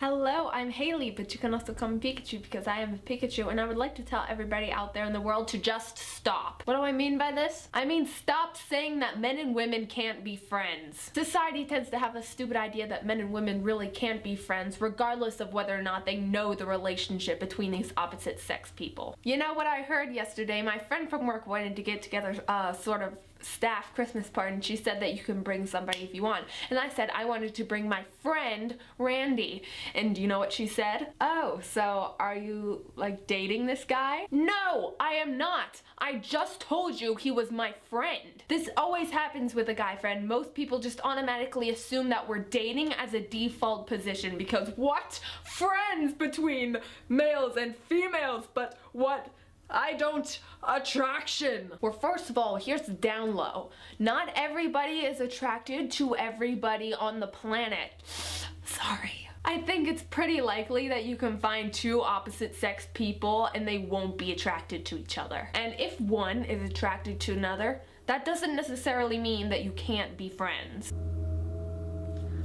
Hello, I'm Haley, but you can also call me Pikachu because I am a Pikachu, and I would like to tell everybody out there in the world to just stop. What do I mean by this? I mean stop saying that men and women can't be friends. Society tends to have a stupid idea that men and women really can't be friends regardless of whether or not they know the relationship between these opposite sex people. You know what I heard yesterday? My friend from work wanted to get together sort of staff Christmas party, and she said that you can bring somebody if you want. And I said I wanted to bring my friend Randy. And do you know what she said? Oh, so are you like dating this guy? No, I am not. I just told you he was my friend. This always happens with a guy friend. Most people just automatically assume that we're dating as a default position because what? Friends between males and females, but what? I don't attraction. Well, first of all, here's the down low. Not everybody is attracted to everybody on the planet. Sorry. I think it's pretty likely that you can find two opposite sex people and they won't be attracted to each other. And if one is attracted to another, that doesn't necessarily mean that you can't be friends.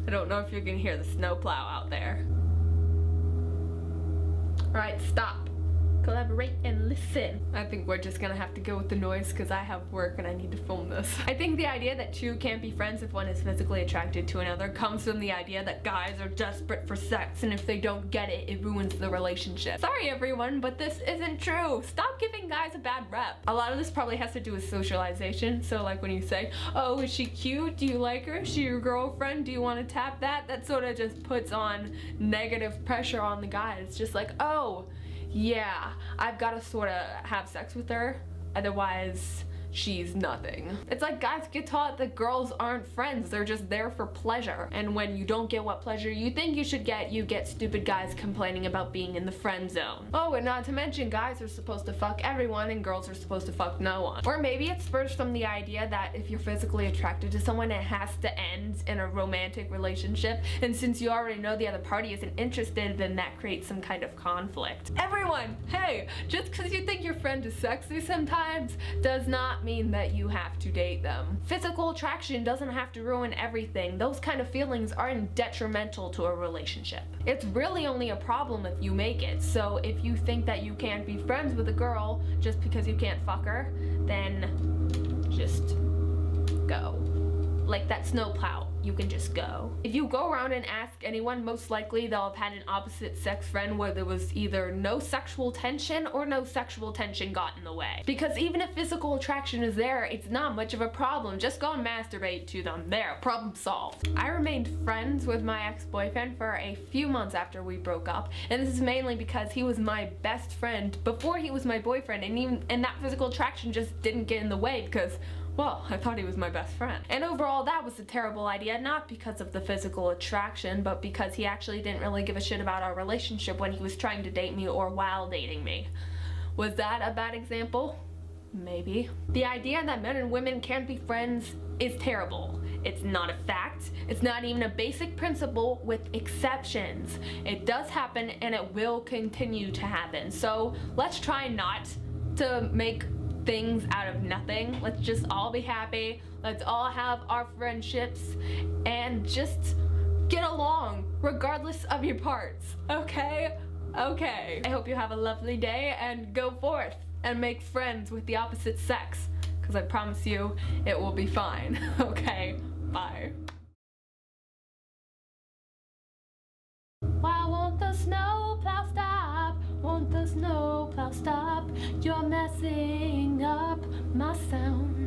I don't know if you can hear the snowplow out there. Alright, stop. Collaborate and listen. I think we're just gonna have to go with the noise because I have work and I need to film this. I think the idea that two can't be friends if one is physically attracted to another comes from the idea that guys are desperate for sex, and if they don't get it, it ruins the relationship. Sorry everyone, but this isn't true. Stop giving guys a bad rep. A lot of this probably has to do with socialization. So like when you say, oh, is she cute? Do you like her? Is she your girlfriend? Do you want to tap that? That sort of just puts on negative pressure on the guy. It's just like, oh, yeah, I've got to sort of have sex with her, otherwise she's nothing. It's like guys get taught that girls aren't friends, they're just there for pleasure. And when you don't get what pleasure you think you should get, you get stupid guys complaining about being in the friend zone. Oh, and not to mention guys are supposed to fuck everyone and girls are supposed to fuck no one. Or maybe it spurs from the idea that if you're physically attracted to someone, it has to end in a romantic relationship, and since you already know the other party isn't interested, then that creates some kind of conflict. Everyone, hey, just because you think your friend is sexy sometimes does not mean that you have to date them. Physical attraction doesn't have to ruin everything. Those kind of feelings aren't detrimental to a relationship. It's really only a problem if you make it. So if you think that you can't be friends with a girl just because you can't fuck her, then just go. Like that snowplow, you can just go. If you go around and ask anyone, most likely they'll have had an opposite sex friend where there was either no sexual tension or no sexual tension got in the way. Because even if physical attraction is there, it's not much of a problem. Just go and masturbate to them. There, problem solved. I remained friends with my ex-boyfriend for a few months after we broke up, and this is mainly because he was my best friend before he was my boyfriend, and that physical attraction just didn't get in the way because, well, I thought he was my best friend. And overall, that was a terrible idea, not because of the physical attraction, but because he actually didn't really give a shit about our relationship when he was trying to date me or while dating me. Was that a bad example? Maybe. The idea that men and women can't be friends is terrible. It's not a fact. It's not even a basic principle with exceptions. It does happen and it will continue to happen. So let's try not to make things out of nothing. Let's just all be happy. Let's all have our friendships and just get along regardless of your parts. Okay? Okay. I hope you have a lovely day and go forth and make friends with the opposite sex, because I promise you it will be fine. Okay? Bye. Why won't the snowplow stop? Won't the snowplow stop? You're messing up my sound.